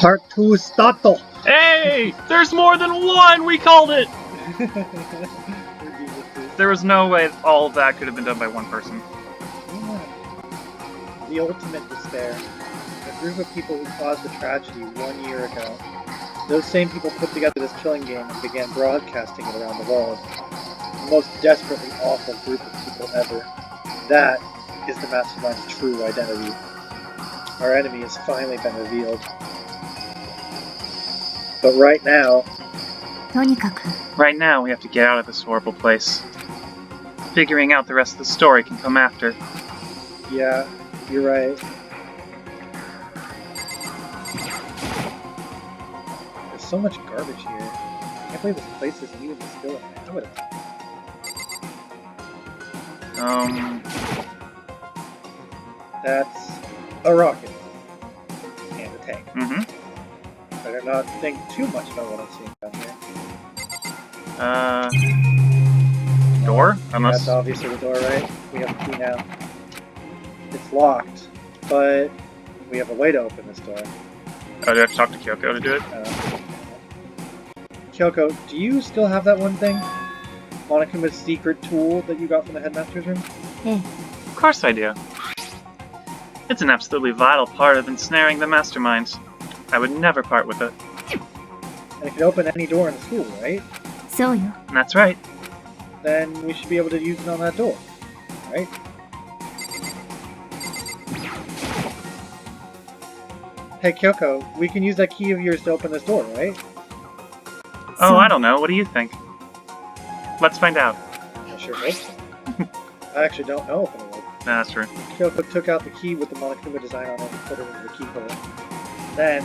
Part 2 stato! Hey! There's more than one! We called it! There was no way all of that could have been done by one person. Yeah. The ultimate despair. A group of people who caused the tragedy 1 year ago. Those same people put together this killing game and began broadcasting it around the world. The most desperately awful group of people ever. That is the mastermind's true identity. Our enemy has finally been revealed. But right now... Right now, we have to get out of this horrible place. Figuring out the rest of the story can come after. Yeah, you're right. There's so much garbage here. I can't believe this place is even still in there. I would have... That's a rocket. And a tank. Mm-hmm. Better not think too much about what I'm seeing down here. Door? Unless... That's obviously the door, right? We have a key now. It's locked, but we have a way to open this door. Oh, do I have to talk to Kyoko to do it? Kyoko, do you still have that one thing? Monokuma's secret tool that you got from the headmaster's room? Of course I do. It's an absolutely vital part of ensnaring the mastermind. I would never part with it. And it can open any door in the school, right? That's right. Then we should be able to use it on that door, right? Hey Kyoko, we can use that key of yours to open this door, right? Oh, I don't know. What do you think? Let's find out. I sure hope so. I actually don't know if it will. Nah, that's true. Kyoko took out the key with the Monokuma design on it and put it into the keyhole. Then...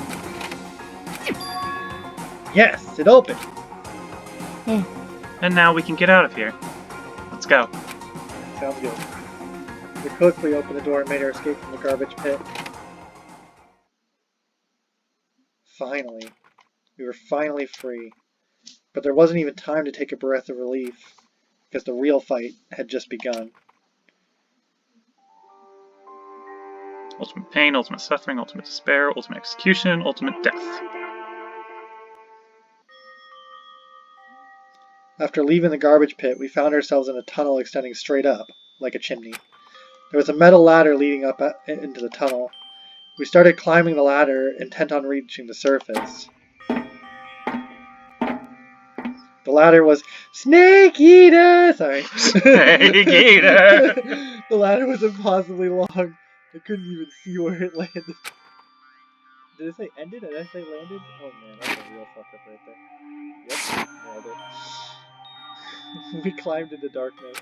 Yes! It opened! And now we can get out of here. Let's go. Sounds good. We quickly opened the door and made our escape from the garbage pit. Finally. We were finally free. But there wasn't even time to take a breath of relief, because the real fight had just begun. Ultimate pain, ultimate suffering, ultimate despair, ultimate execution, ultimate death. After leaving the garbage pit, we found ourselves in a tunnel extending straight up, like a chimney. There was a metal ladder leading up into the tunnel. We started climbing the ladder, intent on reaching the surface. The ladder was Snake Eater! Sorry. Snake Eater! The ladder was impossibly long. I couldn't even see where it landed. Did it say ended? Did I say landed? Oh man, that's a real fuck up right there. Yep, nailed it. We climbed into darkness.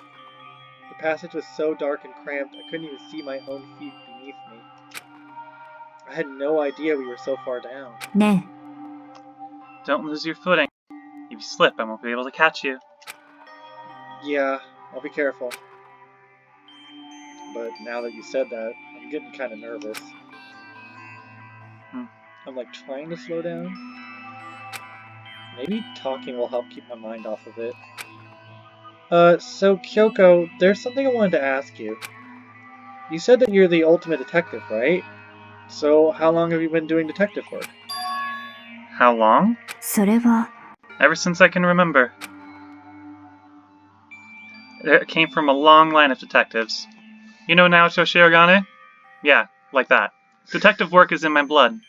The passage was so dark and cramped, I couldn't even see my own feet beneath me. I had no idea we were so far down. Don't lose your footing. If you slip, I won't be able to catch you. Yeah, I'll be careful. But now that you said that, I'm getting kind of nervous. I'm like trying to slow down. Maybe talking will help keep my mind off of it. So Kyoko, there's something I wanted to ask you. You said that you're the ultimate detective, right? So how long have you been doing detective work? How long? Ever since I can remember. It came from a long line of detectives. You know Naoto Shirogane? Yeah, like that. Detective work is in my blood.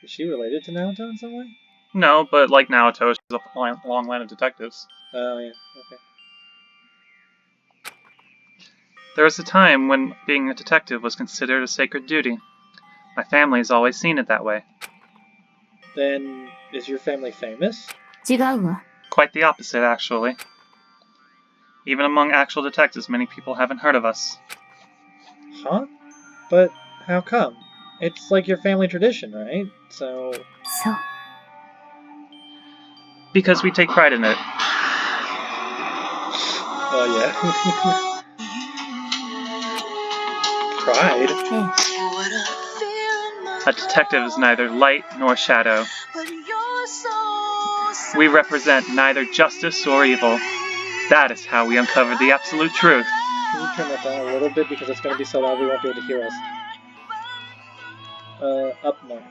Is she related to Naoto in some way? No, but like Naoto, she's a long line of detectives. Oh, yeah, okay. There was a time when being a detective was considered a sacred duty. My family has always seen it that way. Then, is your family famous? Quite the opposite, actually. Even among actual detectives, many people haven't heard of us. Huh? But how come? It's like your family tradition, right? So... Because we take pride in it. Oh, yeah. Pride? A detective is neither light nor shadow. We represent neither justice or evil. That is how we uncover the absolute truth. Can you turn that down a little bit because it's going to be so loud we won't be able to hear us? Up more.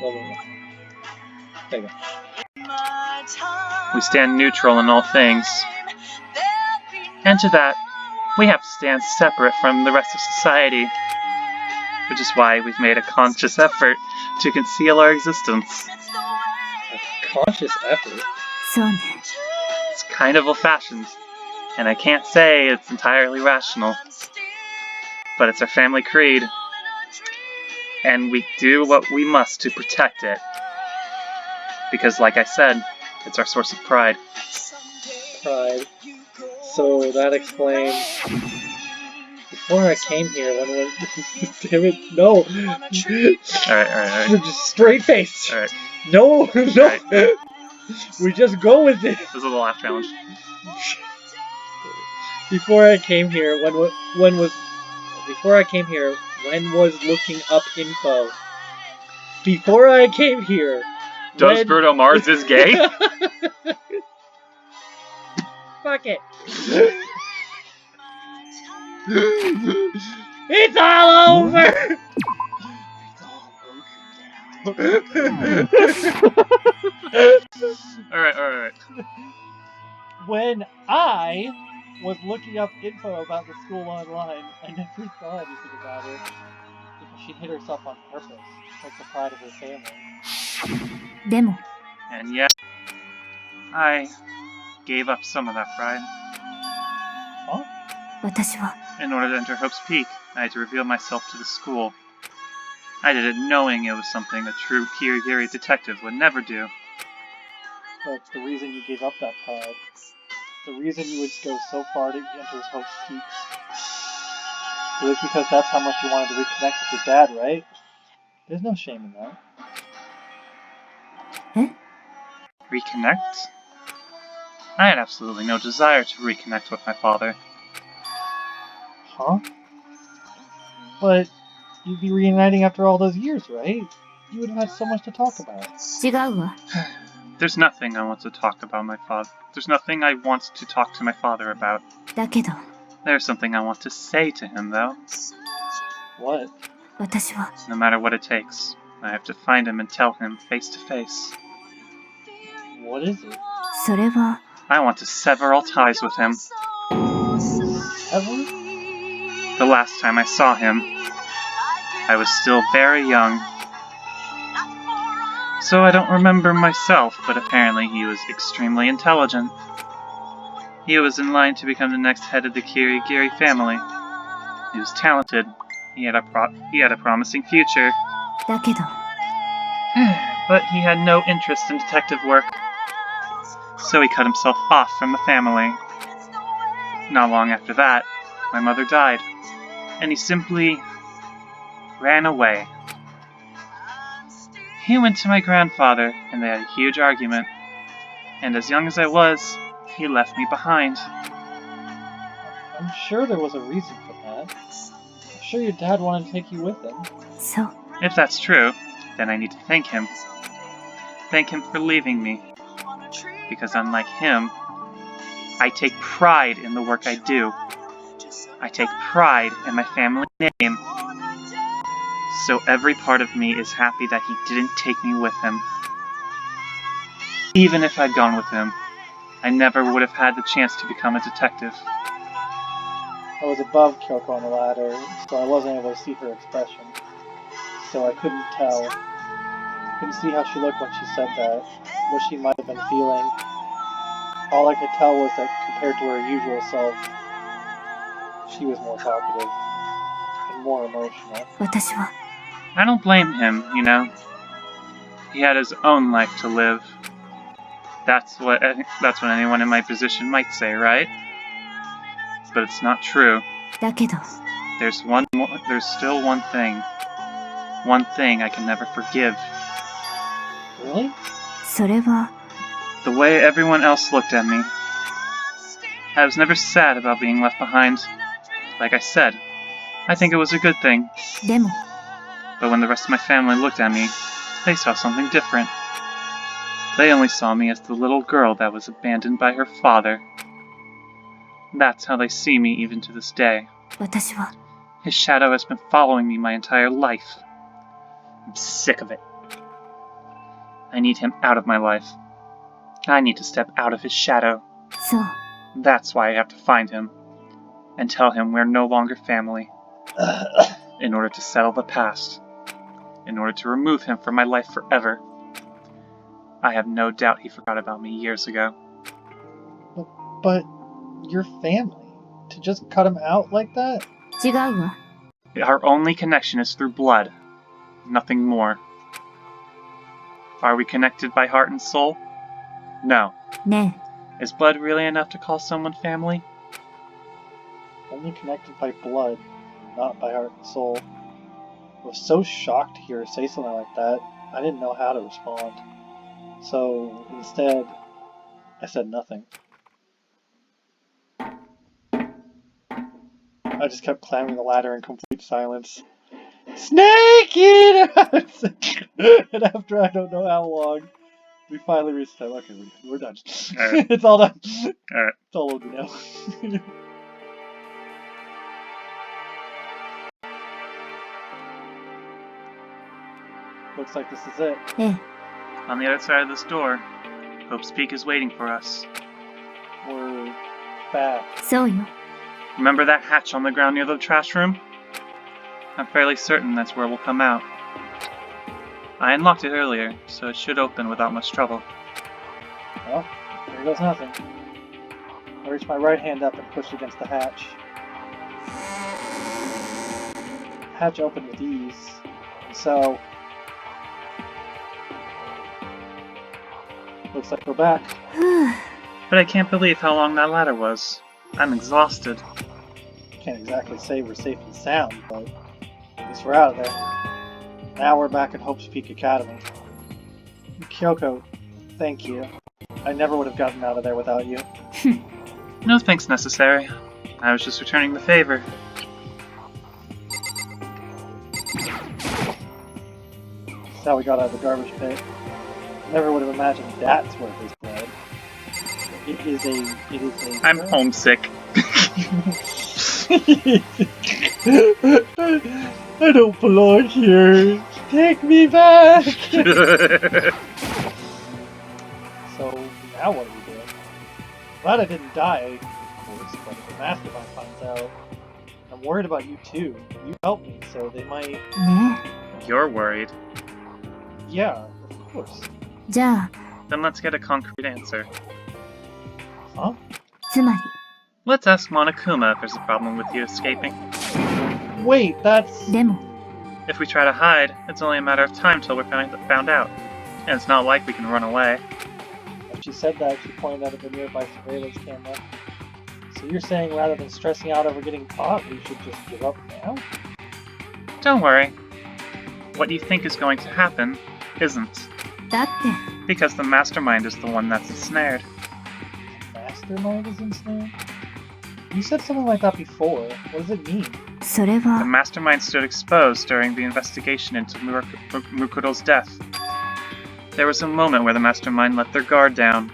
There you go. We stand neutral in all things. And to that, we have to stand separate from the rest of society. Which is why we've made a conscious effort to conceal our existence. A conscious effort? It's kind of old-fashioned, and I can't say it's entirely rational. But it's our family creed, and we do what we must to protect it. Because, like I said, it's our source of pride. Pride. So that explains... Before I came here, when was... Damn it, no! Alright. Just straight face! Alright. No! Right. We just go with it! This is the last challenge. Before I came here, when was looking up info? Before I came here... Does Bruno Mars is gay? Fuck it! It's all over! Alright. When I was looking up info about the school online, I never saw anything about her. Because she hid herself on purpose, like the pride of her family. And yet, I gave up some of that pride. Huh? In order to enter Hope's Peak, I had to reveal myself to the school. I did it knowing it was something a true Kirigiri detective would never do. But the reason you gave up that pride, the reason you would go so far to enter Hope's Peak, it was because that's how much you wanted to reconnect with your dad, right? There's no shame in that. Reconnect? I had absolutely no desire to reconnect with my father. Huh? But you'd be reuniting after all those years, right? You would have had so much to talk about. There's nothing I want to talk about my father. There's nothing I want to talk to my father about. There's something I want to say to him, though. What? No matter what it takes, I have to find him and tell him face to face. What is it? I want to sever all ties with him. Ever? The last time I saw him, I was still very young. So I don't remember myself, but apparently he was extremely intelligent. He was in line to become the next head of the Kirigiri family. He was talented. He had a promising future. But he had no interest in detective work. So he cut himself off from the family. Not long after that, my mother died, and he simply ran away. He went to my grandfather, and they had a huge argument. And as young as I was, he left me behind. I'm sure there was a reason for that. I'm sure your dad wanted to take you with him. If that's true, then I need to thank him. Thank him for leaving me. Because unlike him, I take pride in the work I do. I take pride in my family name. So every part of me is happy that he didn't take me with him. Even if I'd gone with him, I never would have had the chance to become a detective. I was above Kyoko on the ladder, so I wasn't able to see her expression. So I couldn't tell. Couldn't see how she looked when she said that, what she might have been feeling. All I could tell was that compared to her usual self, she was more talkative and more emotional. I don't blame him, you know. He had his own life to live. That's what anyone in my position might say, right? But it's not true. There's still one thing. One thing I can never forgive. Really? The way everyone else looked at me. I was never sad about being left behind. Like I said, I think it was a good thing. But when the rest of my family looked at me, they saw something different. They only saw me as the little girl that was abandoned by her father. That's how they see me even to this day. His shadow has been following me my entire life. I'm sick of it. I need him out of my life. I need to step out of his shadow. So. That's why I have to find him. And tell him we're no longer family. In order to settle the past. In order to remove him from my life forever. I have no doubt he forgot about me years ago. But your family? To just cut him out like that? 違うわ. Our only connection is through blood. Nothing more. Are we connected by heart and soul? No. ね Is blood really enough to call someone family? Only connected by blood, not by heart and soul. I was so shocked to hear her say something like that, I didn't know how to respond. So, instead, I said nothing. I just kept climbing the ladder in complete silence. Snake Eater! And after I don't know how long, we finally reached time. Okay, we're done. Right. It's all done. Alright. It's all over now. Looks like this is it. ええ On the other side of this door, Hope's Peak is waiting for us. We're back. そうよ Remember that hatch on the ground near the trash room? I'm fairly certain that's where we'll come out. I unlocked it earlier, so it should open without much trouble. Well, here goes nothing. I reached my right hand up and pushed against the hatch. The hatch opened with ease. So, looks like we're back. But I can't believe how long that ladder was. I'm exhausted. Can't exactly say we're safe and sound, but at least we're out of there. Now we're back at Hope's Peak Academy. Kyoko, thank you. I never would have gotten out of there without you. No thanks necessary. I was just returning the favor. That's how we got out of the garbage pit. Never would have imagined that's where this led. It is a... I'm homesick. I don't belong here. Take me back! So, now what are we doing? Glad I didn't die, of course, but if the mastermind finds out, I'm worried about you too. You helped me, so they might... ね You're worried. Yeah, of course. じゃあ Then let's get a concrete answer. Huh? つまり Let's ask Monokuma if there's a problem with you escaping. Wait, that's... でも If we try to hide, it's only a matter of time till we're found out. And it's not like we can run away. When she said that, she pointed out at the nearby surveillance camera. So you're saying rather than stressing out over getting caught, we should just give up now? Don't worry. What you think is going to happen isn't. だって Because the mastermind is the one that's ensnared. Mastermind is ensnared? You said something like that before. What does it mean? それ The は mastermind stood exposed during the investigation into Mukuro's death. There was a moment where the mastermind let their guard down.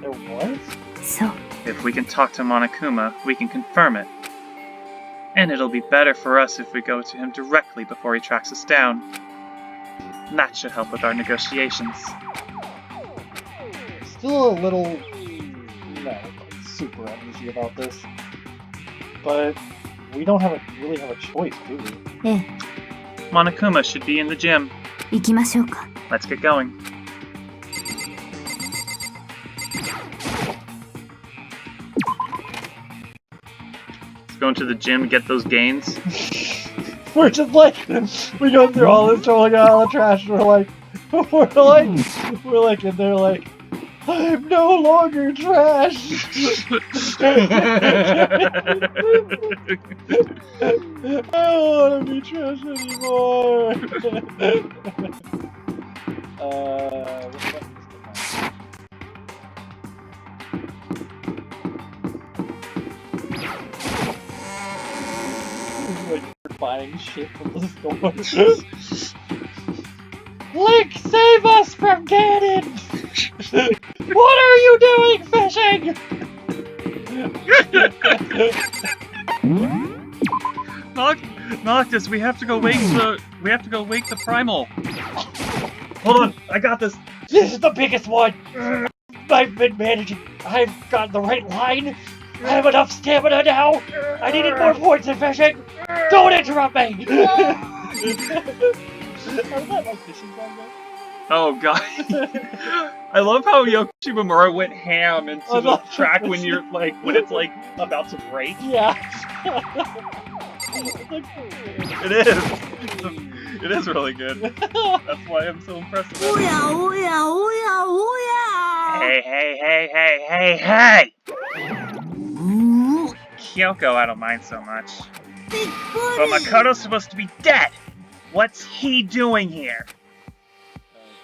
There was? そう If we can talk to Monokuma, we can confirm it. And it'll be better for us if we go to him directly before he tracks us down. That should help with our negotiations. Still a little... super uneasy about this. But we don't really have a choice, do we? ええ Monokuma should be in the gym. 行きましょうか Let's get going. Let's go into the gym and get those gains. We're just like... we go through all this trouble, got all the trash, we're like... we're like in there like... I'm no longer trash! I don't want to be trash anymore! What button is the like you're buying shit from the store. Link, save us from Ganon! What are you doing fishing? Noctis, we have to go wake the primal. Hold on, I got this. This is the biggest one! I've been managing. I've got the right line. I have enough stamina now. I needed more points in fishing. Don't interrupt me! How's that like fishing song though? Oh god. I love how Yoshimura went ham into the track when you're like, when it's like about to break. Yeah. It is. It is really good. That's why I'm so impressed with it. Hey! Kyoko, I don't mind so much. But Makoto's supposed to be dead! What's he doing here?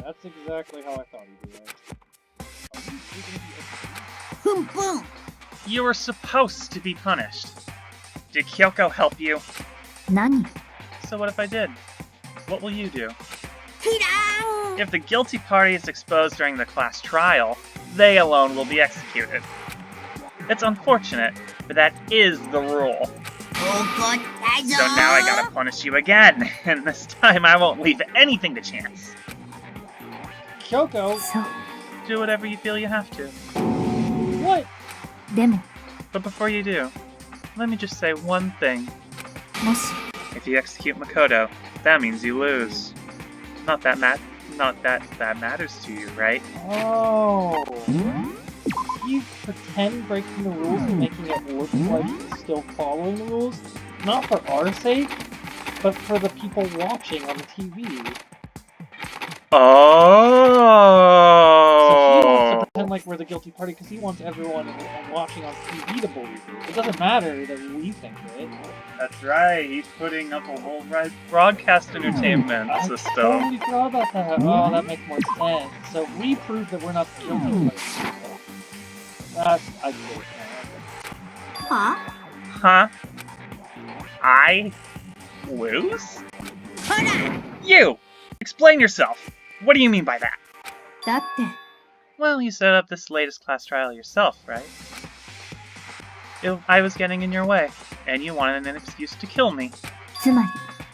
That's exactly how I thought he'd do it. You were supposed to be punished. Did Kyoko help you? Nani? So what if I did? What will you do? If the guilty party is exposed during the class trial, they alone will be executed. It's unfortunate, but that is the rule. So now I gotta punish you again, and this time I won't leave anything to chance. Kyoko! Do whatever you feel you have to. What? But before you do, let me just say one thing. If you execute Makoto, that means you lose. Not that that matters to you, right? Oh. You pretend breaking the rules and making it look like you're still following the rules, not for our sake, but for the people watching on the TV. Oh. So he wants to pretend like we're the guilty party because he wants everyone watching on TV to believe it. It doesn't matter that we think it. That's right, he's putting up a whole broadcast entertainment system. I totally forgot about that. Oh, that makes more sense. So we prove that we're not the guilty party. I get it. Huh? I lose? You! Explain yourself! What do you mean by that? Well, you set up this latest class trial yourself, right? I was getting in your way, and you wanted an excuse to kill me.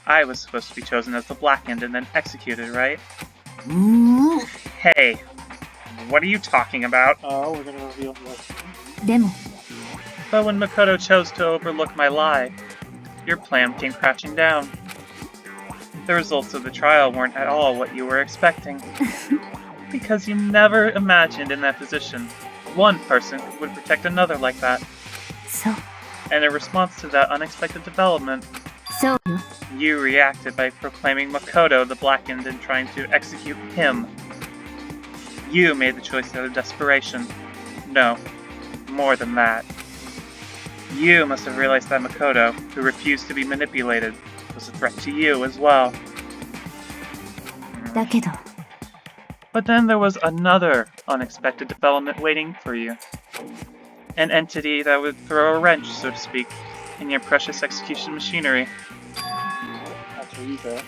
I was supposed to be chosen as the Blackened and then executed, right? Hey, what are you talking about? Oh, we're gonna reveal this. But when Makoto chose to overlook my lie, your plan came crashing down. The results of the trial weren't at all what you were expecting. Because you never imagined in that position, one person would protect another like that. And in response to that unexpected development, you reacted by proclaiming Makoto the Blackened and trying to execute him. You made the choice out of desperation. No, more than that. You must have realized that Makoto, who refused to be manipulated, was a threat to you as well. But then there was another unexpected development waiting for you. An entity that would throw a wrench, so to speak, in your precious execution machinery. That's what you said.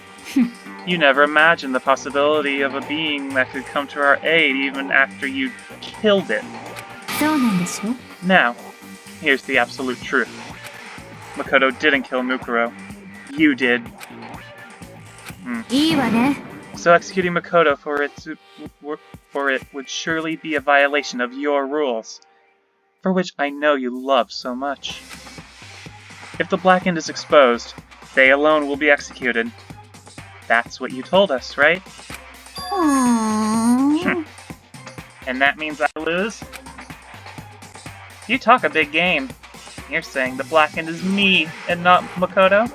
You never imagined the possibility of a being that could come to our aid even after you killed it. Now, here's the absolute truth. Makoto didn't kill Mukuro. You did. So executing Makoto for it would surely be a violation of your rules, for which I know you love so much. If the Blackened is exposed, they alone will be executed. That's what you told us, right? And that means I lose? You talk a big game. You're saying the Blackened is me and not Makoto?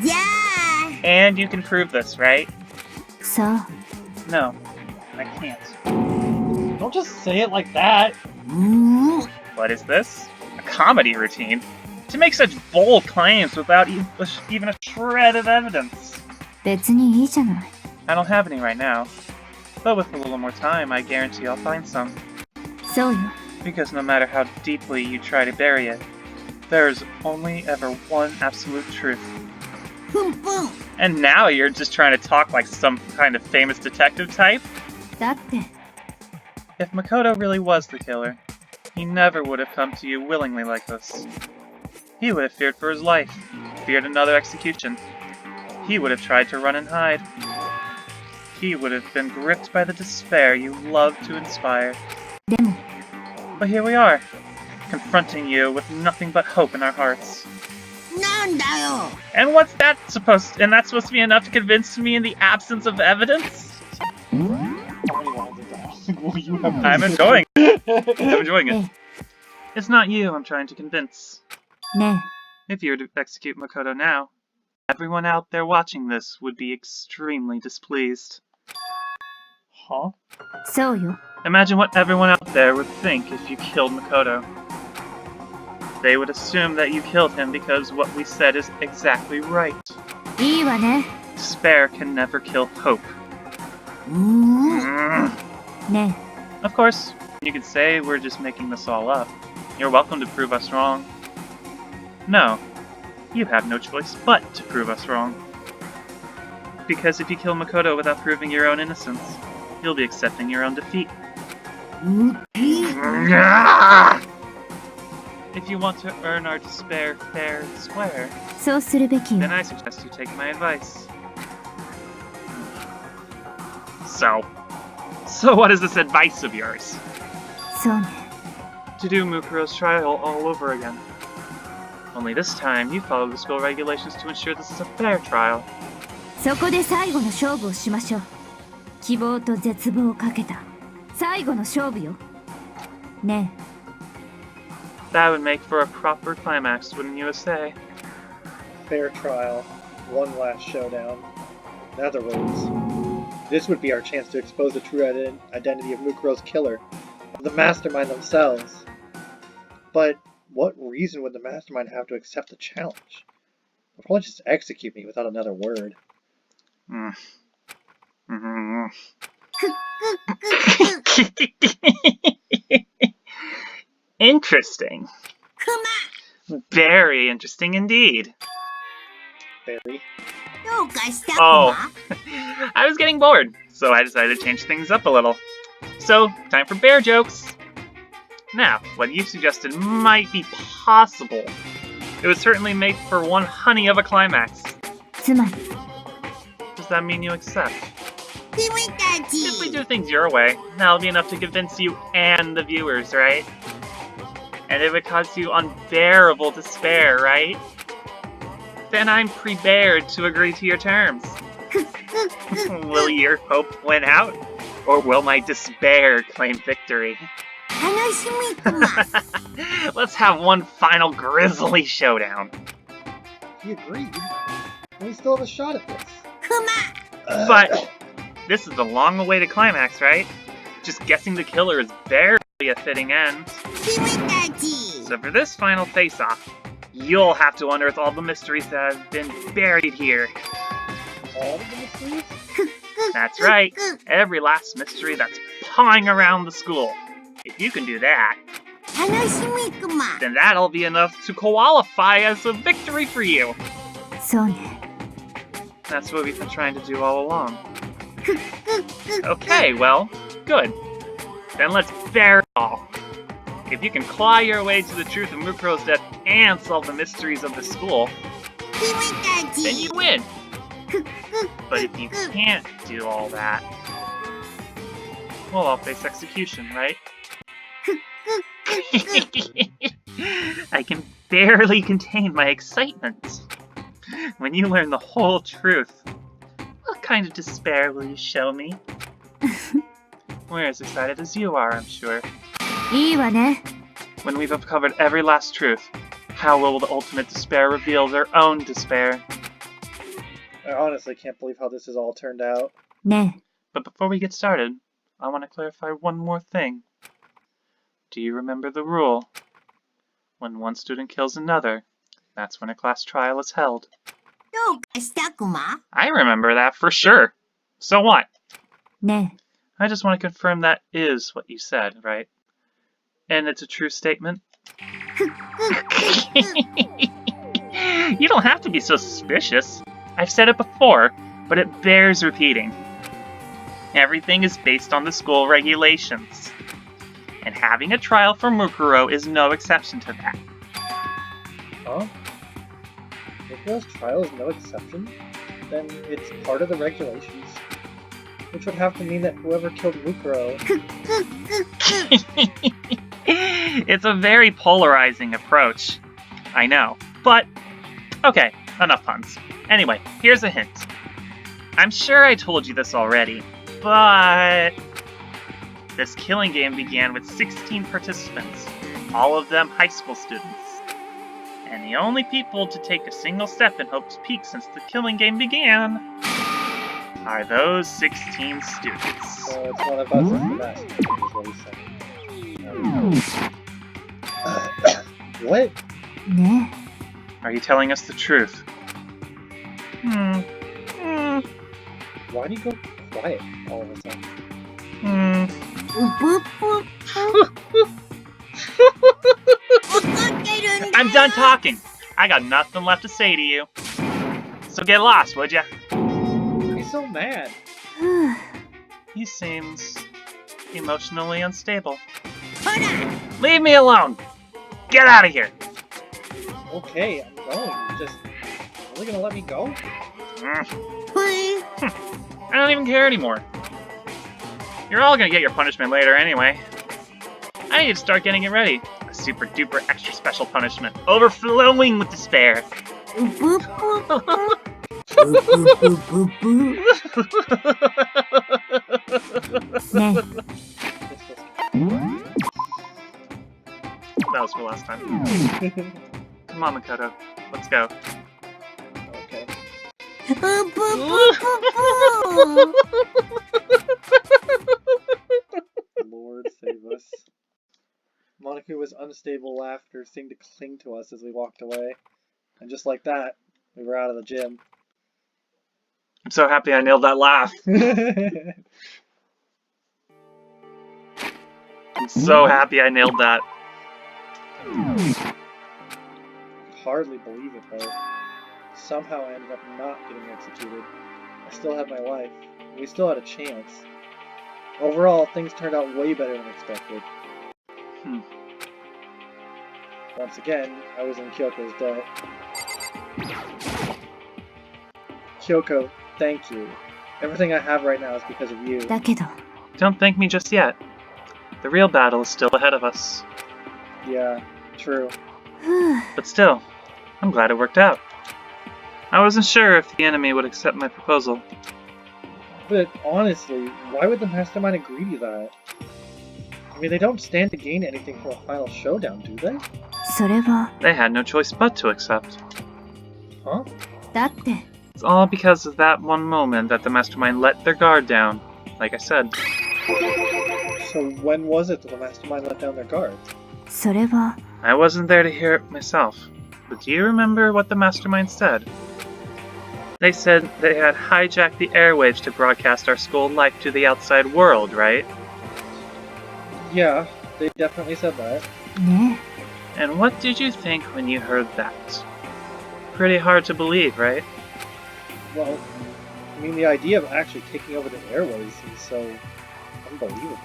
Yeah! And you can prove this, right? No, I can't. Don't just say it like that. What is this? A comedy routine? To make such bold claims without even a shred of evidence. I don't have any right now, but with a little more time, I guarantee I'll find some. Because no matter how deeply you try to bury it, there is only ever one absolute truth. And now you're just trying to talk like some kind of famous detective type? If Makoto really was the killer, he never would have come to you willingly like this. He would have feared for his life, feared another execution. He would have tried to run and hide. he would have been gripped by the despair you love to inspire. でも But here we are, confronting you with nothing but hope in our hearts. なんだよ And that's supposed to be enough to convince me in the absence of evidence? How many lines of dialogue will you have? I'm enjoying it. I'm enjoying it. It's not you I'm trying to convince. ね If you were to execute Makoto now, everyone out there watching this would be extremely displeased. Huh? えそうよ Imagine what everyone out there would think if you killed Makoto. They would assume that you killed him because what we said is exactly right. いいわね Despair can never kill hope. ね Of course, you could say we're just making this all up. You're welcome to prove us wrong. No, you have no choice but to prove us wrong. Because if you kill Makoto without proving your own innocence, you'll be accepting your own defeat. If you want to earn our despair fair and square, そうするべきよ then I suggest you take my advice. So what is this advice of yours? そうね To do Mukuro's trial all over again. Only this time, you follow the school regulations to ensure this is a fair trial. そこで最後の勝負をしましょう希望と絶望をかけた最後の勝負よね That would make for a proper climax, wouldn't you say? Fair trial. One last showdown. In other words, this would be our chance to expose the true identity of Mukuro's killer, of the mastermind themselves. But what reason would the mastermind have to accept the challenge? They'll probably just execute me without another word. Interesting. Very interesting indeed. Barry. どうかした Oh, I was getting bored, so I decided to change things up a little. So, time for bear jokes. Now, what you suggested might be possible. It would certainly make for one honey of a climax. つまり Does that mean you accept? 君た If we do things your way, that'll be enough to convince you and the viewers, right? And it would cause you unbearable despair, right? Then I'm prepared to agree to your terms. Will your hope win out? Or will my despair claim victory? 楽しみくま Let's have one final grisly showdown. He agreed. We still have a shot at this. くま But this is the long-awaited climax, right? Just guessing the killer is barely a fitting end. 君たち So for this final face-off, you'll have to unearth all the mysteries that have been buried here. All of the mysteries? That's right, every last mystery that's pawing around the school. If you can do that, 楽しみくま then that'll be enough to qualify as a victory for you. そうね That's what we've been trying to do all along. Okay, well, good. Then let's bear it all. If you can claw your way to the truth of Mukuro's death and solve the mysteries of the school, 君た then ち you win. But if you can't do all that, well, I'll face execution, right? I can barely contain my excitement. When you learn the whole truth, what kind of despair will you show me? We're as excited as you are, I'm sure. いいわね When we've uncovered every last truth, how will the ultimate despair reveal their own despair? I honestly can't believe how this has all turned out. ね But before we get started, I want to clarify one more thing. Do you remember the rule? When one student kills another, that's when a class trial is held. どうかしたくま I remember that for sure. So what? ね I just want to confirm that is what you said, right? And it's a true statement? You don't have to be so suspicious. I've said it before, but it bears repeating. Everything is based on the school regulations. And having a trial for Mukuro is no exception to that. Huh? Mukuro's trial is no exception? Then it's part of the regulations. Which would have to mean that whoever killed Mukuro... It's a very polarizing approach. I know. But, okay, enough puns. Anyway, here's a hint. I'm sure I told you this already, but... This killing game began with 16 participants, all of them high school students. And the only people to take a single step in Hope's Peak since the killing game began are those 16 students. So it's one of us as the master, is what he's saying. What? Ne. Are you telling us the truth? Why do you go quiet all of a sudden? I'm done talking. I got nothing left to say to you. So get lost, would ya? He's so mad. He seems emotionally unstable. Leave me alone! Get out of here! Okay, I'm going. You're just really gonna let me go? I don't even care anymore. You're all gonna get your punishment later anyway. I need to start getting it ready. A super duper extra special punishment. Overflowing with despair. That was for last time. Come on, Makoto. Let's go. Okay. Lord save us. Monaku's unstable laughter seemed to cling to us as we walked away. And just like that, we were out of the gym. I'm so happy I nailed that laugh. I'm so happy I nailed that. Hardly believe it though. Somehow I ended up not getting executed. I still had my life. We still had a chance. Overall, things turned out way better than expected. Once again, I was in Kyoko's debt. Kyoko, thank you. Everything I have right now is because of you. Don't thank me just yet. The real battle is still ahead of us. Yeah, true. But still, I'm glad it worked out. I wasn't sure if the enemy would accept my proposal. But honestly, why would the Mastermind agree to that? I mean, they don't stand to gain anything from a final showdown, do they? They had no choice but to accept. Huh? It's all because of that one moment that the Mastermind let their guard down, like I said. So when was it that the Mastermind let down their guard? I wasn't there to hear it myself, but do you remember what the Mastermind said? They said they had hijacked the airwaves to broadcast our school life to the outside world, right? Yeah, they definitely said that. And what did you think when you heard that? Pretty hard to believe, right? Well, I mean, the idea of actually taking over the airways is so unbelievable.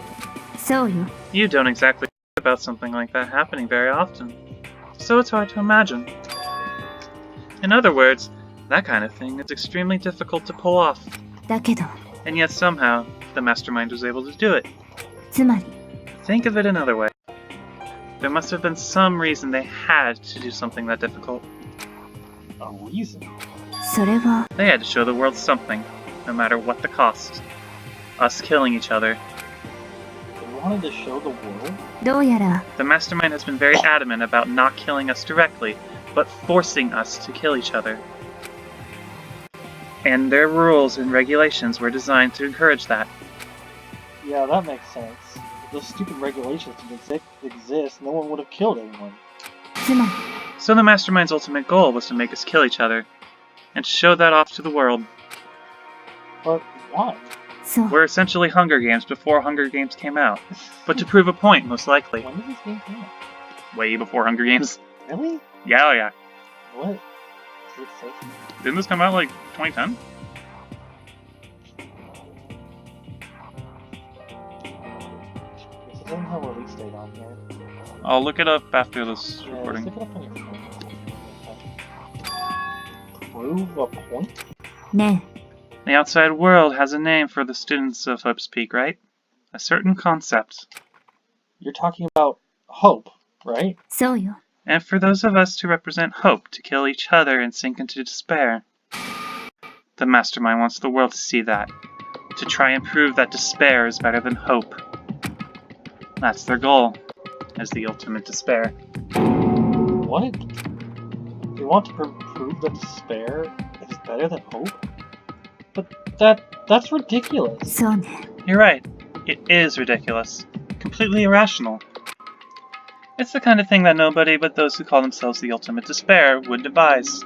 You don't exactly think about something like that happening very often, so it's hard to imagine. In other words, that kind of thing is extremely difficult to pull off. And yet somehow, the Mastermind was able to do it. Think of it another way. There must have been some reason they had to do something that difficult. A reason? They had to show the world something, no matter what the cost. Us killing each other. They wanted to show the world? The Mastermind has been very adamant about not killing us directly, but forcing us to kill each other. And their rules and regulations were designed to encourage that. Yeah, that makes sense. If those stupid regulations didn't exist, no one would have killed anyone. So the Mastermind's ultimate goal was to make us kill each other, and to show that off to the world. But why? We're essentially Hunger Games before Hunger Games came out, but to prove a point, most likely. When did this game come out? Way before Hunger Games. Really? Yeah, oh yeah. What? Is it safe? Didn't this come out like 2010? It doesn't have a release date on here. I'll look it up after this Yeah, recording. look it up on your phone. Prove a point? The outside world has a name for the students of Hope's Peak, right? A certain concept. You're talking about hope, right? そうよ。 And for those of us to represent hope, to kill each other and sink into despair. The mastermind wants the world to see that. To try and prove that despair is better than hope. That's their goal, as the ultimate despair. What? They want to prove that despair is better than hope? But that's ridiculous. そうね。 You're right. It is ridiculous. Completely irrational. It's the kind of thing that nobody but those who call themselves the ultimate despair would devise.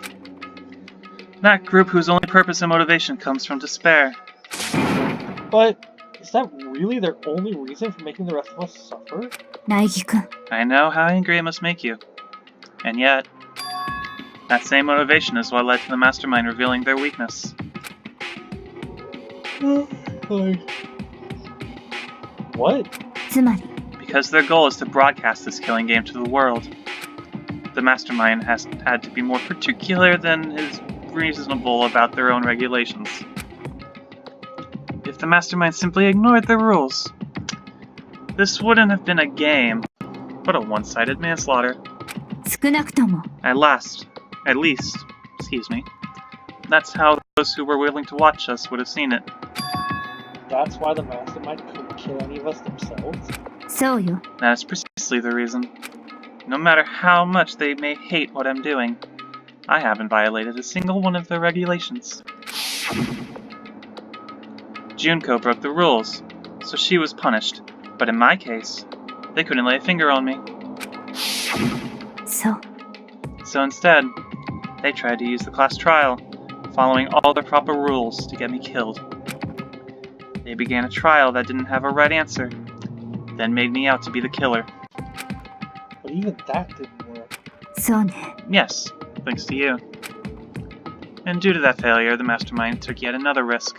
That group whose only purpose and motivation comes from despair. But is that really their only reason for making the rest of us suffer? 苗木くん。 I know how angry it must make you. And yet, that same motivation is what led to the mastermind revealing their weakness. What? つまり、 Because their goal is to broadcast this killing game to the world. The mastermind has had to be more particular than is reasonable about their own regulations. If the mastermind simply ignored their rules, this wouldn't have been a game, but a one-sided manslaughter. 少なくとも、 At least, that's how those who were willing to watch us would have seen it. That's why the mastermind couldn't kill any of us themselves? そうよ。 That is precisely the reason. No matter how much they may hate what I'm doing, I haven't violated a single one of their regulations. Junko broke the rules, so she was punished. But in my case, they couldn't lay a finger on me. そう。 So instead, they tried to use the class trial, following all the proper rules to get me killed. They began a trial that didn't have a right answer, then made me out to be the killer. But even that didn't work. そうね。 Yes, thanks to you. And due to that failure, the mastermind took yet another risk.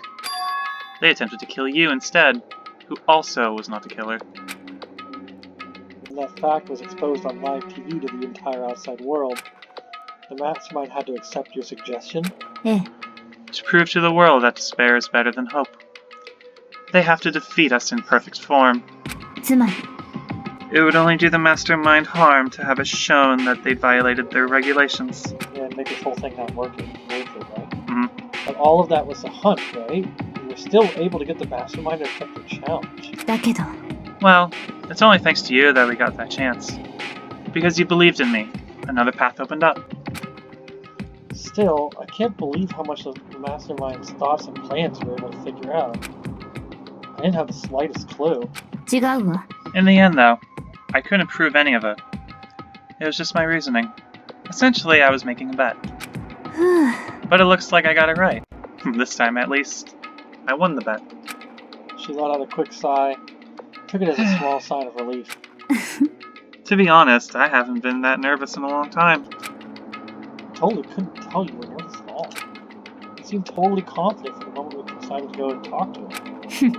They attempted to kill you instead, who also was not the killer. When that fact was exposed on live TV to the entire outside world, the mastermind had to accept your suggestion? ええ。 To prove to the world that despair is better than hope. They have to defeat us in perfect form. つまり、 It would only do the mastermind harm to have us shown that they'd violated their regulations. Yeah, and make this whole thing not worth it, right? Mhm. But all of that was a hunt, right? You were still able to get the mastermind to accept your challenge. だけど、 Well, it's only thanks to you that we got that chance. Because you believed in me, another path opened up. Still, I can't believe how much of the mastermind's thoughts and plans you were able to figure out. I didn't have the slightest clue. 違うわ。 In the end, though, I couldn't prove any of it. It was just my reasoning. Essentially, I was making a bet. ふぅ。 But it looks like I got it right. This time, at least. I won the bet. She let out a quick sigh, took it as a small sign of relief. To be honest, I haven't been that nervous in a long time. I totally couldn't tell you were nervous at all. You seemed totally confident from the moment we decided to go and talk to him.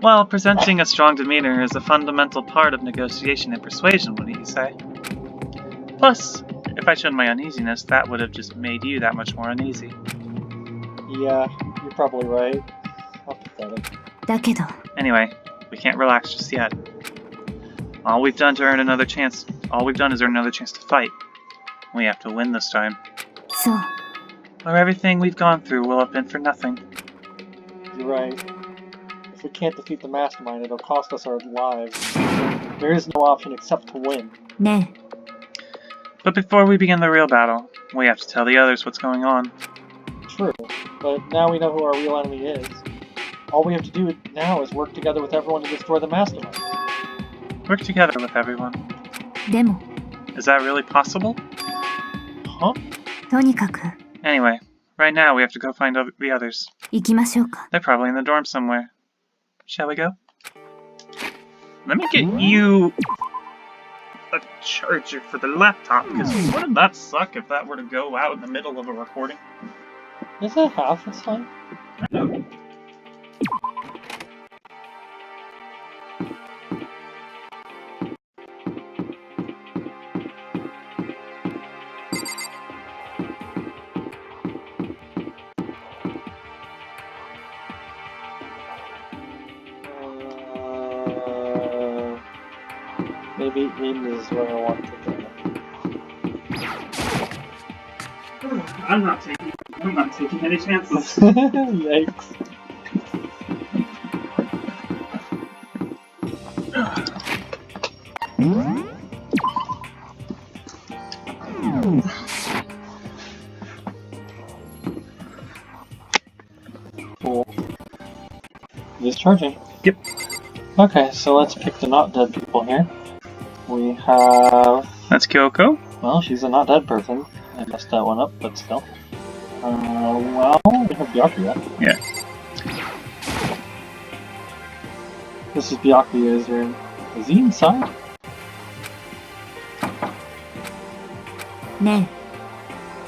Well, presenting a strong demeanor is a fundamental part of negotiation and persuasion, wouldn't you say? Plus, if I showed my uneasiness, that would have just made you that much more uneasy. Yeah, you're probably right. How pathetic. だけど、 Anyway, we can't relax just yet. All we've done is earn another chance to fight. We have to win this time. そう。 Or everything we've gone through will have been for nothing. You're right. If we can't defeat the mastermind, it'll cost us our lives. There is no option except to win. ねえ。 But before we begin the real battle, we have to tell the others what's going on. True, but now we know who our real enemy is. All we have to do now is work together with everyone to destroy the mastermind. Work together with everyone. でも、 Is that really possible? Huh? とにかく、 Anyway, right now we have to go find the others. 行きましょうか。 They're probably in the dorm somewhere. Shall we go? Let me get you a charger for the laptop, because wouldn't that suck if that were to go out in the middle of a recording? Is that half the time? I know. maybe is where I want to go. I'm not taking any chances. Yikes. Cool. Just charging. Yep. Okay, so let's pick the not dead people here. We have... That's Kyoko. Well, she's a not dead person. I messed that one up, but still. Well, we have Byakuya. Yeah. This is Byakuya's room. Is he inside? Ne.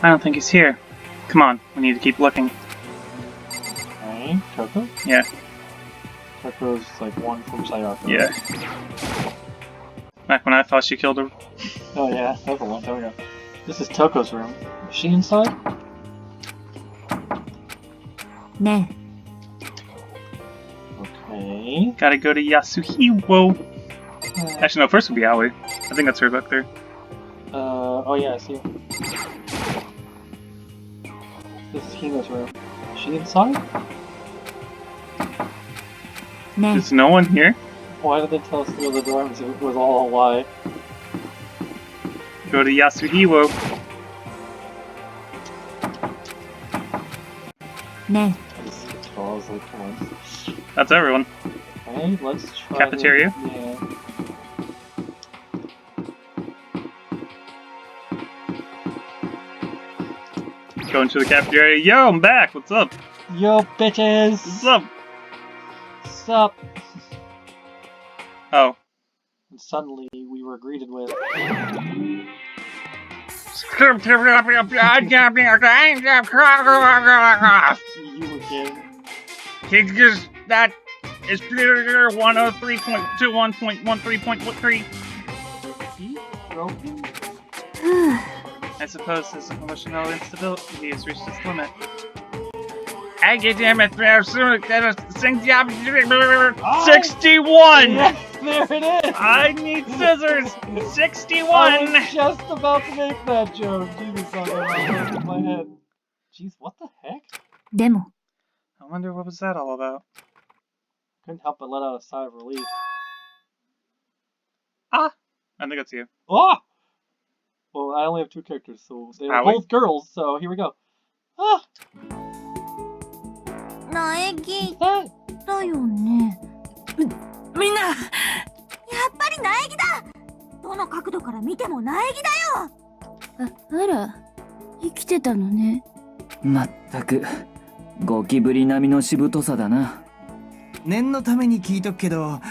I don't think he's here. Come on, we need to keep looking. Okay, Coco? Yeah. Coco's like one from Sayaka. Yeah. Back when I thought she killed her. Oh yeah, that was a long time ago. This is Toko's room. Is she inside? Ne. Okay. Gotta go to Yasuhiro. Actually, no, first would be Aoi. I think that's her back there. Oh yeah, I see her. This is Hino's room. Is she inside? Ne. There's no one here. Why did they tell us to go to the dorms if it was all a lie? Go to Yasuhiro. Ne. I was like, come on. That's everyone. Okay, let's try Cafeteria? Yeah. Going to the cafeteria. Yo, I'm back. What's up? Yo, bitches! What's up? Sup? Oh. And suddenly, we were greeted with... You again. That is 103.21.13.13. He broken? I suppose his emotional instability has reached its limit. I get him at 61! Yes, there it is! I need scissors! 61! I was just about to make that joke. Jesus, I got in my head. Jeez, what the heck? でも I wonder what was that all about. Couldn't help but let out a sigh of relief. Ah! I think that's you. Ah! Well, I only have two characters, so they were both girls, so here we go. Ah! 苗木 Hey! だよね。みんな、やっぱり苗木だ。どの角度から見ても苗木だよ。あら、生きてたのね。まったくゴキブリ並みのしぶとさだな。念のために聞いとくけど、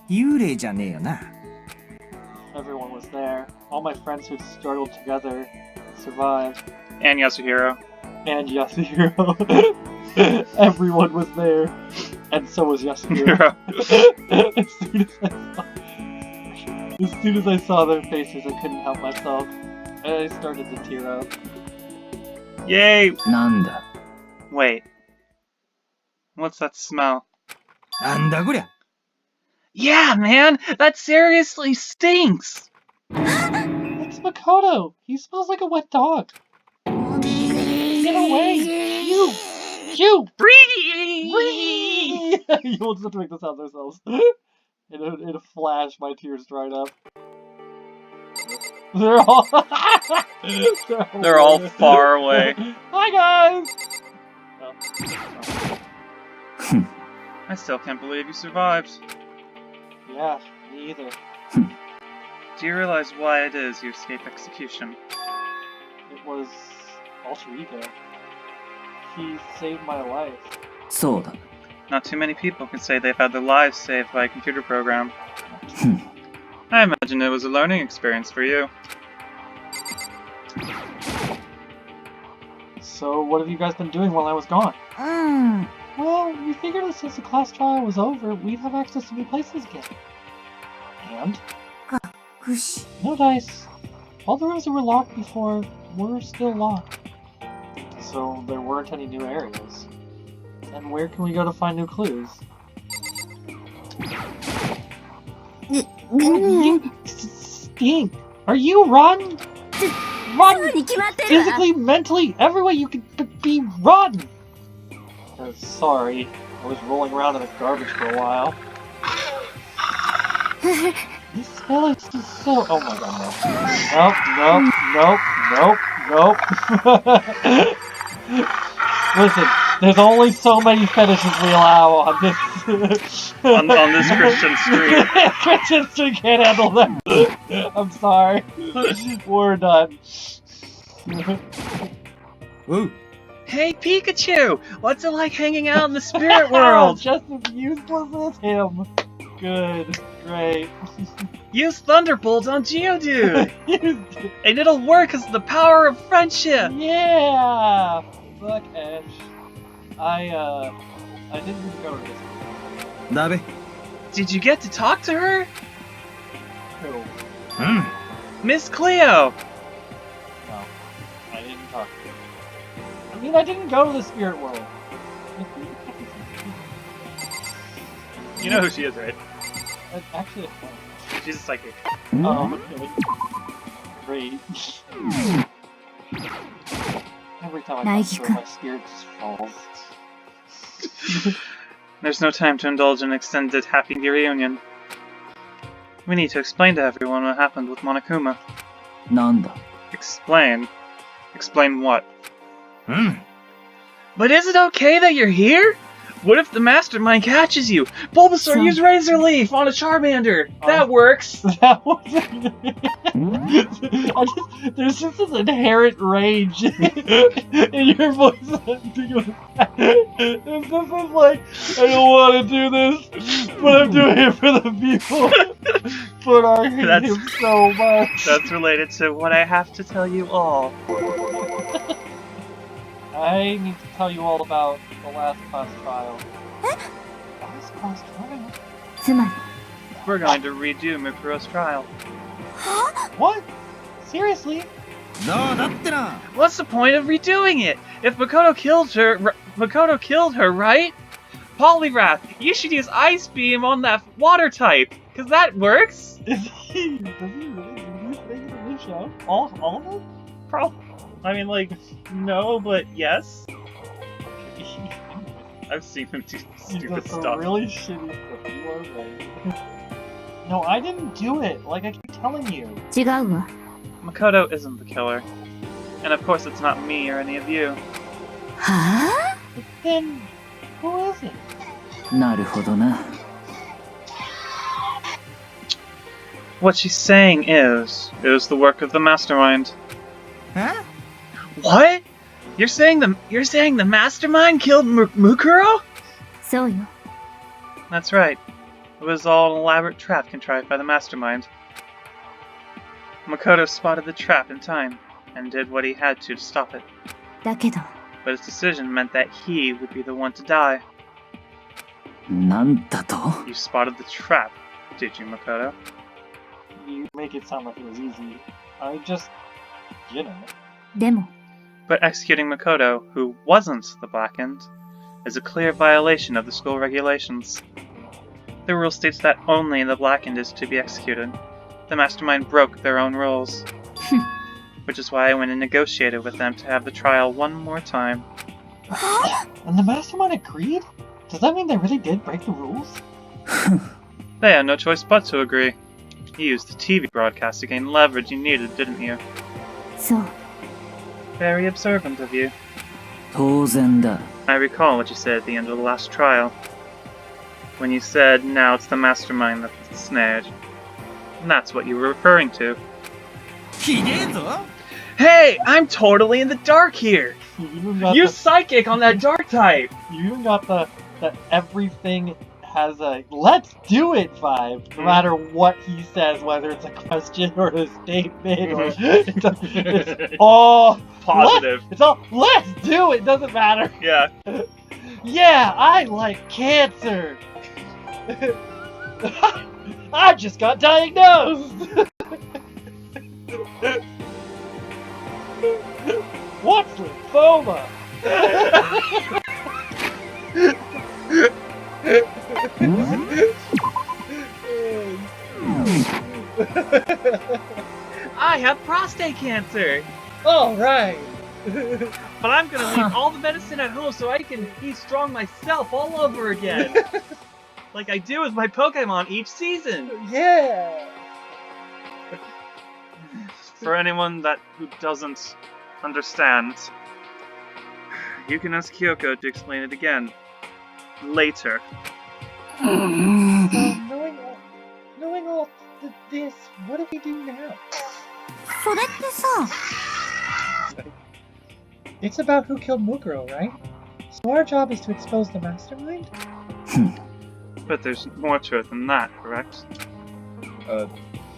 幽霊じゃねえよな。Everyone was there. All my friends who struggled together survived. And Yasuhiro. And Yasuhiro. Everyone was there. And so was Yasuhiro. As soon as I saw their faces, I couldn't help myself. I started to tear up. Yay! なんだ Wait. What's that smell? なんだこりゃ。Yeah, man! That seriously stinks! It's Makoto! He smells like a wet dog! Get away! You! You! You'll just have to make the sounds ourselves. In a flash, my tears dried up. They're all far away. Hi guys! Oh. I still can't believe you survived. Yeah, me either. Do you realize why it is you escaped execution? It was alter ego. He saved my life. そうだ Not too many people can say they've had their lives saved by a computer program. I imagine it was a learning experience for you. So, what have you guys been doing while I was gone? Well, we figured that since the class trial was over, we'd have access to new places again. And? No dice. All the rooms that were locked before were still locked. So there weren't any new areas. And where can we go to find new clues? 15. Are you run? Run! Physically, mentally, every way you can be run! Sorry, I was rolling around in the garbage for a while. This spell is just so... Oh my god, no. Nope. Listen, there's only so many fetishes we allow on this... on this Christian stream. Christian stream can't handle that. I'm sorry. We're done. Whoa. Hey Pikachu! What's it like hanging out in the spirit world? Just as useless as him. Good. Great. Use Thunderbolt on Geodude! And it'll work because of the power of friendship! Yeah! Fuck Ash. I didn't even go to this. Dabe. Did you get to talk to her? Who? Miss Cleo! No. I didn't talk to her. I mean, I didn't go to the spirit world. You know who she is, right? Actually, She's a psychic. oh, okay. Great. Every time I talk to her, my spirit just falls. There's no time to indulge in an extended happy reunion. We need to explain to everyone what happened with Monokuma. Nanda. Explain? Explain what? But is it okay that you're here? What if the mastermind catches you? Bulbasaur, use Razor Leaf on a Charmander! That works! That wasn't... there's just this inherent rage in your voice. This is like, I don't want to do this, but I'm doing it for the people. But I hate him so much. That's related to what I have to tell you all. I need to tell you all about the last class trial. Last class trial? We're going to redo Mukuro's trial. What? Seriously? What's the point of redoing it? If Makoto killed her, right? Polywrath, you should use Ice Beam on that water type, cause that works. Does he really do these things in the show? All of them? Probably. I mean, like, no, but yes. I've seen him do stupid stuff. Really shitty stuff. You are right. No, I didn't do it. Like I keep telling you. Makoto isn't the killer, and of course it's not me or any of you. Huh? But then, who is it? なるほどな。 What she's saying is, it was the work of the mastermind. Huh? What? You're saying the mastermind killed Mukuro? That's right. It was all an elaborate trap contrived by the mastermind. Makoto spotted the trap in time, and did what he had to stop it. But his decision meant that he would be the one to die. なんだと? You spotted the trap, did you, Makoto? You make it sound like it was easy. I just, you know. But executing Makoto, who wasn't the Blackened, is a clear violation of the school regulations. The rule states that only the Blackened is to be executed. The mastermind broke their own rules. Which is why I went and negotiated with them to have the trial one more time. And the mastermind agreed? Does that mean they really did break the rules? They had no choice but to agree. You used the TV broadcast to gain leverage you needed, didn't you? Very observant of you. 当然だ。 I recall what you said at the end of the last trial. When you said, now it's the mastermind that's snared. And that's what you were referring to. Hey, I'm totally in the dark here! Use Psychic on that dark type! You even got the everything has a let's do it vibe, no matter what he says, whether it's a question or a statement or it's all positive. It's all let's do it, doesn't matter. Yeah. Yeah, I like cancer. I just got diagnosed. What's lymphoma? have prostate cancer. Oh, right. But I'm gonna leave all the medicine at home so I can be strong myself all over again. Like I do with my Pokemon each season. Yeah. For anyone who doesn't understand, you can ask Kyoko to explain it again. Later. So knowing all this, what do we do now? それってさ、 It's about who killed Mukuro, right? So our job is to expose the mastermind? But there's more to it than that, correct?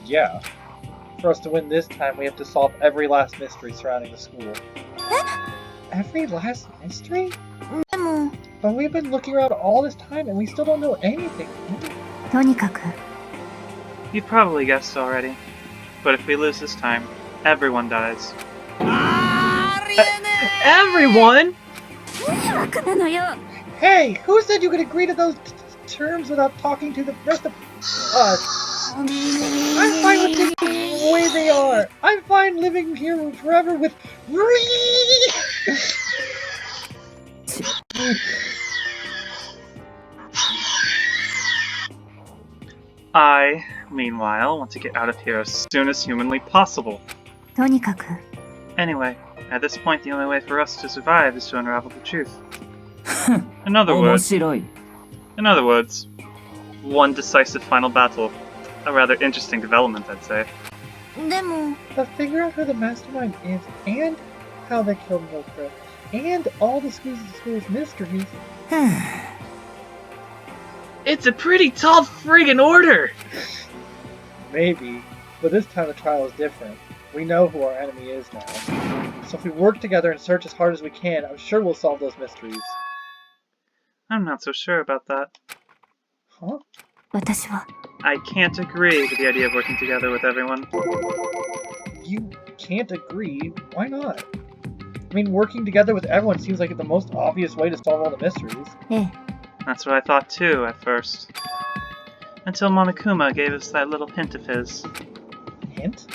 Yeah. For us to win this time, we have to solve every last mystery surrounding the school. Every last mystery? でも、 But we've been looking around all this time and we still don't know anything. とにかく、 You've probably guessed already. But if we lose this time, everyone dies. Everyone?! 迷惑なのよ。 Hey, who said you could agree to those terms without talking to the rest of us? I'm fine with things the way they are. I'm fine living here forever with I, meanwhile, want to get out of here as soon as humanly possible. とにかく、 Anyway, at this point the only way for us to survive is to unravel the truth. In 面 other 白い。 words, one decisive final battle. A rather interesting development, I'd say. でも、 But figure out who the mastermind is and how they killed Mokra and all the school's mysteries. It's a pretty tall friggin' order! Maybe, but this time the trial is different. We know who our enemy is now. So if we work together and search as hard as we can, I'm sure we'll solve those mysteries. I'm not so sure about that. Huh? 私は、 I can't agree with the idea of working together with everyone. You can't agree? Why not? I mean, working together with everyone seems like the most obvious way to solve all the mysteries. ええ、 That's what I thought too, at first. Until Monokuma gave us that little hint of his. Hint?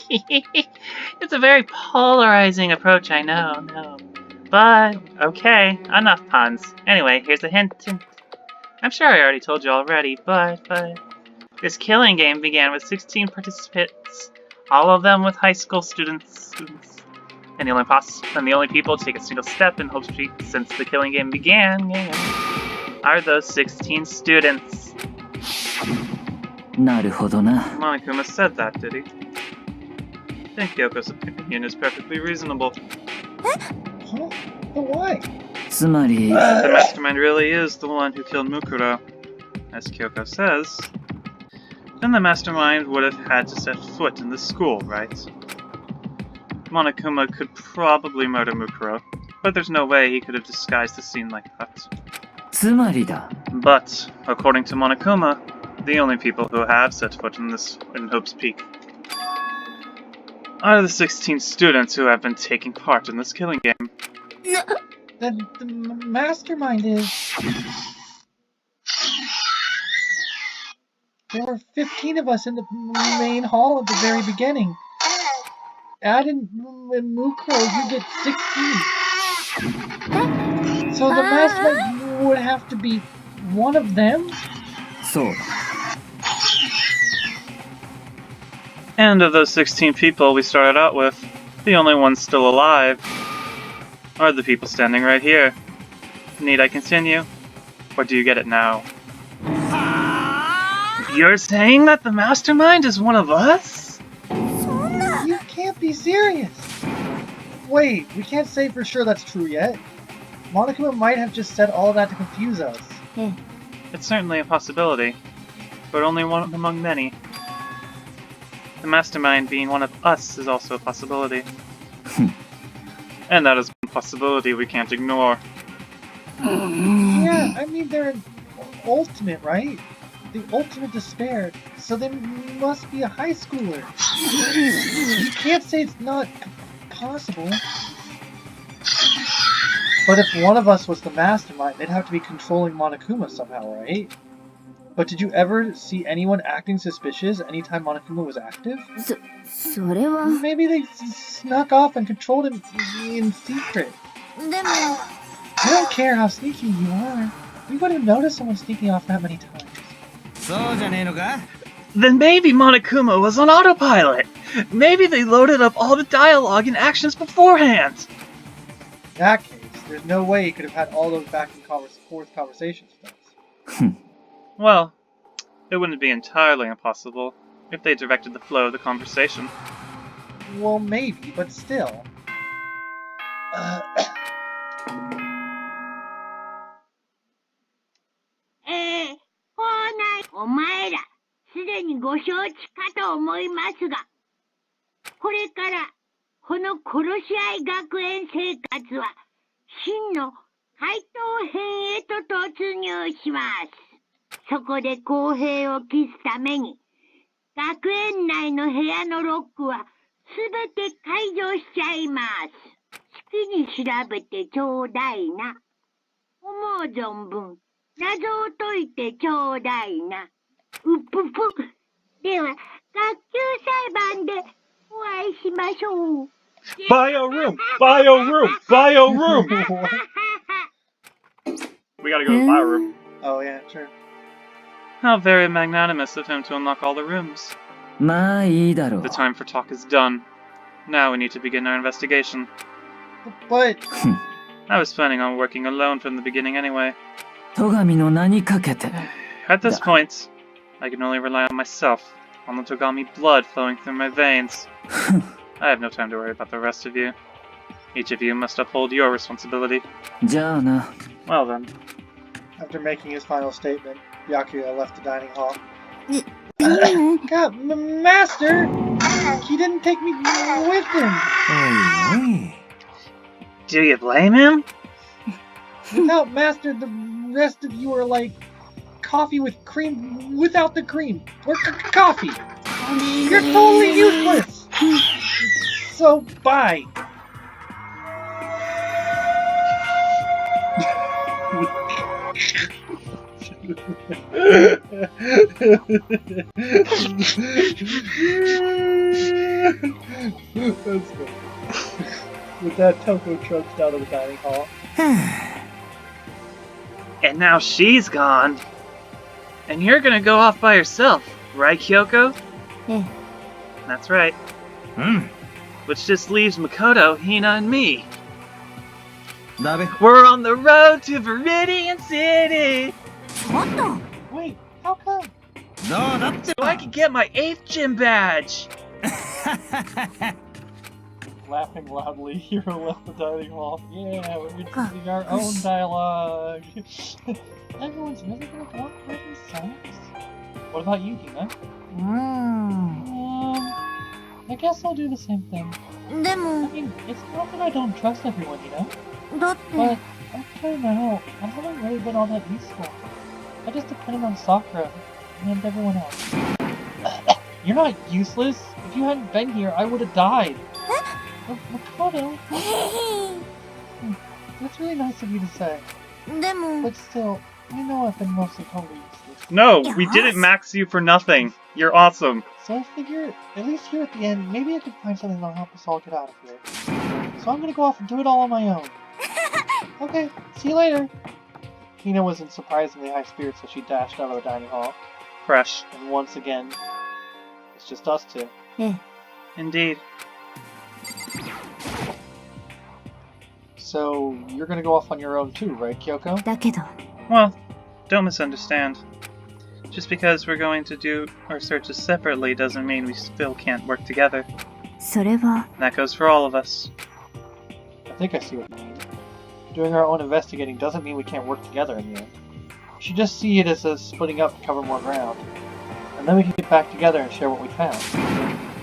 It's a very polarizing approach, I know, no. But, okay, enough puns. Anyway, here's a hint. I'm sure I already told you already, but... This killing game began with 16 participants, all of them with high school students. And the only people to take a single step in Hope Street since the killing game began are those 16 students. なるほどな。 Monokuma said that, did he? I think Kyoko's opinion is perfectly reasonable. Huh? But why? つまり、 The mastermind really is the one who killed Mukuro. As Kyoko says, then the mastermind would have had to set foot in the school, right? Monokuma could probably murder Mukuro, but there's no way he could have disguised the scene like that. つまりだ。 But, according to Monokuma, the only people who have set foot in Hope's Peak are the 16 students who have been taking part in this killing game. Then the mastermind is... There were 15 of us in the main hall at the very beginning. Add in Mukuro, you get 16. So the mastermind would have to be one of them? そうだ。 And of those 16 people we started out with, the only ones still alive are the people standing right here. Need I continue? Or do you get it now? You're saying that the mastermind is one of us? You can't be serious! Wait, we can't say for sure that's true yet. Monokuma might have just said all that to confuse us. ええ、 It's certainly a possibility, but only one among many. The mastermind being one of us is also a possibility. And that is one possibility we can't ignore. Yeah, I mean, they're an ultimate, right? The ultimate despair, so they must be a high schooler. You can't say it's not possible. But if one of us was the mastermind, they'd have to be controlling Monokuma somehow, right? But did you ever see anyone acting suspicious anytime Monokuma was active? それは Maybe they snuck off and controlled him in secret. でも I don't care how sneaky you are. We wouldn't notice someone sneaking off that many times. そうじゃねえのか? Then maybe Monokuma was on autopilot. Maybe they loaded up all the dialogue and actions beforehand. In that case, there's no way he could have had all those back and forth conversations with us. Well, it wouldn't be entirely impossible if they directed the flow of the conversation. Well, maybe, but still. お前ら、すでにご承知かと思いますが、これからこの殺し合い学園生活は真の怪盗編へと突入します。そこで公平を期すために、学園内の部屋のロックはすべて解除しちゃいます。好きに調べてちょうだいな。思う存分、謎を解いてちょうだいな。うっぷぷ。では、学級裁判でお会いしましょう。Bio room! Bio room! Bio room! We gotta go to the bio room. Oh, yeah, sure. How very magnanimous of him to unlock all the rooms. まあいいだろう。 The time for talk is done. Now we need to begin our investigation. But... I was planning on working alone from the beginning anyway. 戸上の名にかけて。 At this point, I can only rely on myself, on the Togami blood flowing through my veins. I have no time to worry about the rest of you. Each of you must uphold your responsibility. じゃあな。 Well then. After making his final statement, Byakuya left the dining hall. でも God, Master! He didn't take me with him! おいおい。 Do you blame him? Without Master, the rest of you are like coffee with cream without the cream. Or coffee! You're totally useless! So, bye! That's good. With that, Toko trudged out of the dining hall. And now she's gone. And you're gonna go off by yourself, right, Kyoko? Eh. That's right. うん。 Which just leaves Makoto, Hina, and me. だべ。 We're on the road to Viridian City! ちょっと Wait, how come? どうだって So I can get my 8th gym badge! Laughing loudly, Hiro left the dining hall. Yeah, we're introducing our own dialogue. Everyone's really gonna go off by themselves? What about you, Hina? I guess I'll do the same thing. でも I mean, it's not that I don't trust everyone, you know? だって But, I don't know, I haven't really been all that useful. I just depended on Sakura and everyone else. You're not useless! If you hadn't been here, I would have died! Makoto, that's really nice of you to say. でも But still, I know I've been mostly totally useless. No, we didn't max you for nothing. You're awesome. So I figure, at least here at the end, maybe I could find something that'll help us all get out of here. So I'm gonna go off and do it all on my own. Okay, see you later. Hina was in surprisingly high spirits as she dashed out of the dining hall. Fresh. And once again, it's just us two. ええ Indeed. So, you're gonna go off on your own too, right, Kyoko? だけど Well, don't misunderstand. Just because we're going to do our searches separately doesn't mean we still can't work together. それは That goes for all of us. I think I see what you mean. Doing our own investigating doesn't mean we can't work together in the end. We should just see it as a splitting up to cover more ground. And then we can get back together and share what we found.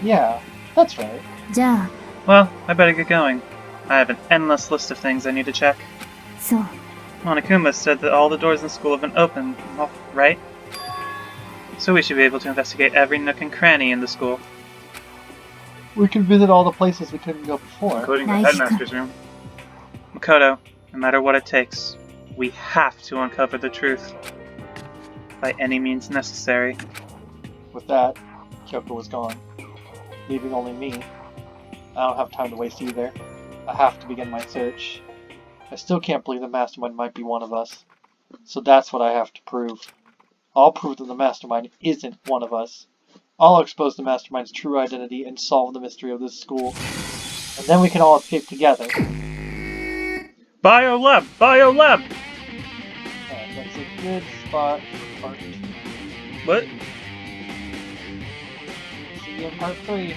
Yeah, that's right. じゃあ Well, I better get going. I have an endless list of things I need to check. そう Monokuma said that all the doors in the school have been open, right? So we should be able to investigate every nook and cranny in the school. We can visit all the places we couldn't go before. Including the Nice. headmaster's room. Makoto, no matter what it takes, we have to uncover the truth. by any means necessary. With that, Kyoko was gone, leaving only me. I don't have time to waste either. I have to begin my search. I still can't believe the mastermind might be one of us. So that's what I have to prove. I'll prove that the mastermind isn't one of us. I'll expose the mastermind's true identity and solve the mystery of this school. And then we can all escape together. Biolab! Biolab! And that's a good spot for part 2. What? See you in part 3.